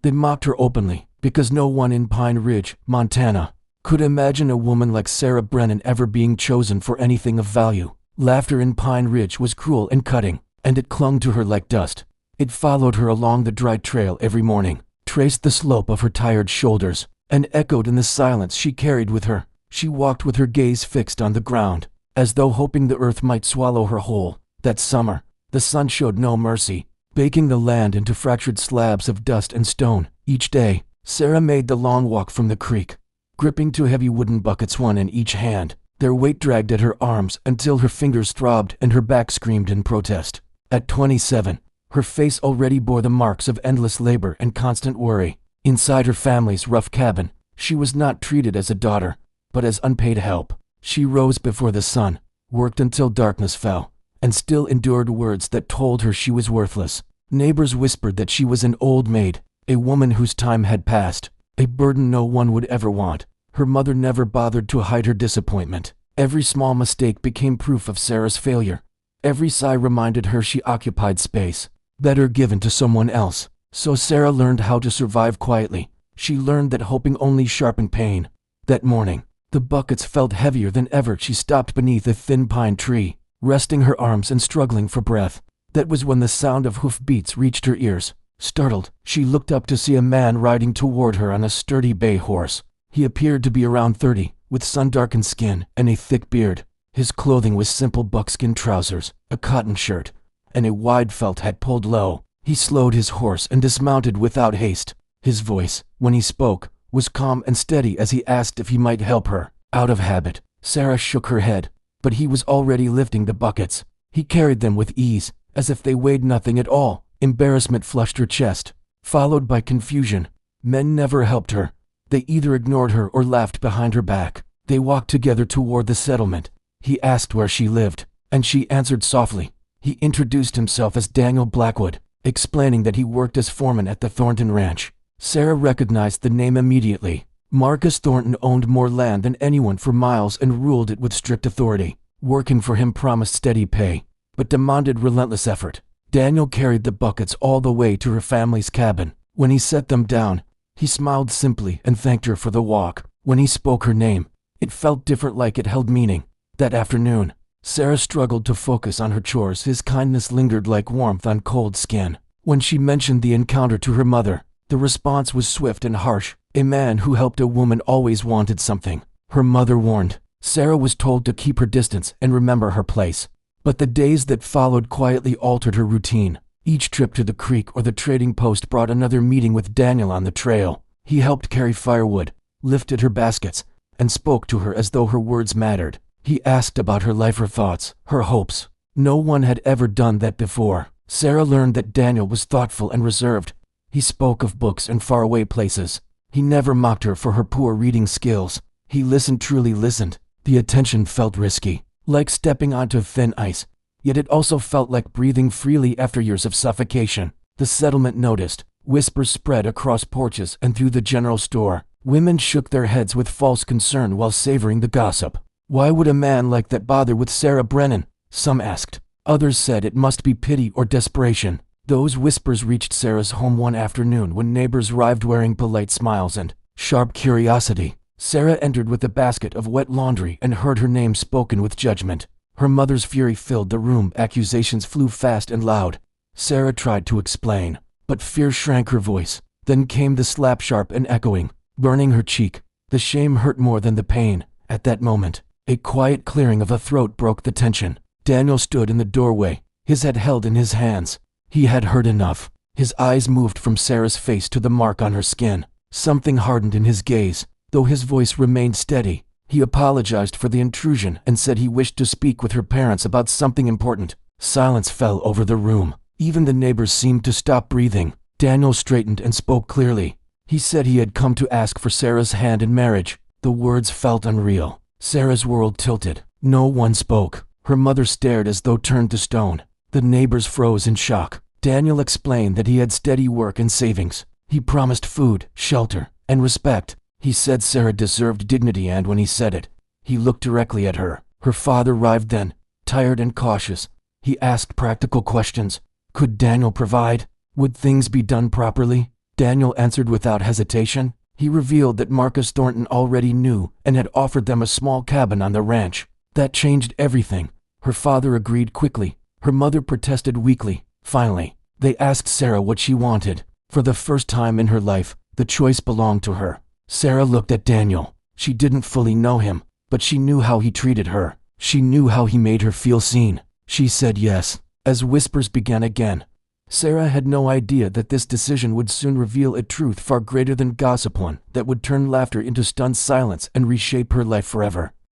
They mocked her openly, because no one in Pine Ridge, Montana, could imagine a woman like Sarah Brennan ever being chosen for anything of value. Laughter in Pine Ridge was cruel and cutting, and it clung to her like dust. It followed her along the dry trail every morning, traced the slope of her tired shoulders, and echoed in the silence she carried with her. She walked with her gaze fixed on the ground, as though hoping the earth might swallow her whole. That summer, the sun showed no mercy, baking the land into fractured slabs of dust and stone. Each day, Sarah made the long walk from the creek, gripping two heavy wooden buckets, one in each hand. Their weight dragged at her arms until her fingers throbbed and her back screamed in protest. At 27, her face already bore the marks of endless labor and constant worry. Inside her family's rough cabin, she was not treated as a daughter, but as unpaid help. She rose before the sun, worked until darkness fell, and still endured words that told her she was worthless. Neighbors whispered that she was an old maid, a woman whose time had passed, a burden no one would ever want. Her mother never bothered to hide her disappointment. Every small mistake became proof of Sarah's failure. Every sigh reminded her she occupied space, better given to someone else. So Sarah learned how to survive quietly. She learned that hoping only sharpened pain. That morning, the buckets felt heavier than ever. She stopped beneath a thin pine tree, resting her arms and struggling for breath. That was when the sound of hoofbeats reached her ears. Startled, she looked up to see a man riding toward her on a sturdy bay horse. He appeared to be around 30, with sun-darkened skin and a thick beard. His clothing was simple buckskin trousers, a cotton shirt, and a wide felt hat pulled low. He slowed his horse and dismounted without haste. His voice, when he spoke, was calm and steady as he asked if he might help her. Out of habit, Sarah shook her head, but he was already lifting the buckets. He carried them with ease, as if they weighed nothing at all. Embarrassment flushed her chest, followed by confusion. Men never helped her. They either ignored her or laughed behind her back. They walked together toward the settlement. He asked where she lived, and she answered softly. He introduced himself as Daniel Blackwood, explaining that he worked as foreman at the Thornton Ranch. Sarah recognized the name immediately. Marcus Thornton owned more land than anyone for miles and ruled it with strict authority. Working for him promised steady pay, but demanded relentless effort. Daniel carried the buckets all the way to her family's cabin. When he set them down, he smiled simply and thanked her for the walk. When he spoke her name, it felt different, like it held meaning. That afternoon, Sarah struggled to focus on her chores. His kindness lingered like warmth on cold skin. When she mentioned the encounter to her mother, the response was swift and harsh. A man who helped a woman always wanted something. Her mother warned. Sarah was told to keep her distance and remember her place. But the days that followed quietly altered her routine. Each trip to the creek or the trading post brought another meeting with Daniel on the trail. He helped carry firewood, lifted her baskets, and spoke to her as though her words mattered. He asked about her life, her thoughts, her hopes. No one had ever done that before. Sarah learned that Daniel was thoughtful and reserved. He spoke of books and faraway places. He never mocked her for her poor reading skills. He listened, truly listened. The attention felt risky, like stepping onto thin ice, yet it also felt like breathing freely after years of suffocation. The settlement noticed. Whispers spread across porches and through the general store. Women shook their heads with false concern while savoring the gossip. Why would a man like that bother with Sarah Brennan? Some asked. Others said it must be pity or desperation. Those whispers reached Sarah's home one afternoon when neighbors arrived wearing polite smiles and sharp curiosity. Sarah entered with a basket of wet laundry and heard her name spoken with judgment. Her mother's fury filled the room. Accusations flew fast and loud. Sarah tried to explain, but fear shrank her voice. Then came the slap, sharp and echoing, burning her cheek. The shame hurt more than the pain. At that moment, a quiet clearing of a throat broke the tension. Daniel stood in the doorway, his head held in his hands. He had heard enough. His eyes moved from Sarah's face to the mark on her skin. Something hardened in his gaze, though his voice remained steady. He apologized for the intrusion and said he wished to speak with her parents about something important. Silence fell over the room. Even the neighbors seemed to stop breathing. Daniel straightened and spoke clearly. He said he had come to ask for Sarah's hand in marriage. The words felt unreal. Sarah's world tilted. No one spoke. Her mother stared as though turned to stone. The neighbors froze in shock. Daniel explained that he had steady work and savings. He promised food, shelter, and respect. He said Sarah deserved dignity, and when he said it, he looked directly at her. Her father arrived then, tired and cautious. He asked practical questions. Could Daniel provide? Would things be done properly? Daniel answered without hesitation. He revealed that Marcus Thornton already knew and had offered them a small cabin on the ranch. That changed everything. Her father agreed quickly. Her mother protested weakly. Finally, they asked Sarah what she wanted. For the first time in her life, the choice belonged to her. Sarah looked at Daniel. She didn't fully know him, but she knew how he treated her. She knew how he made her feel seen. She said yes, as whispers began again. Sarah had no idea that this decision would soon reveal a truth far greater than gossip, one that would turn laughter into stunned silence and reshape her life forever.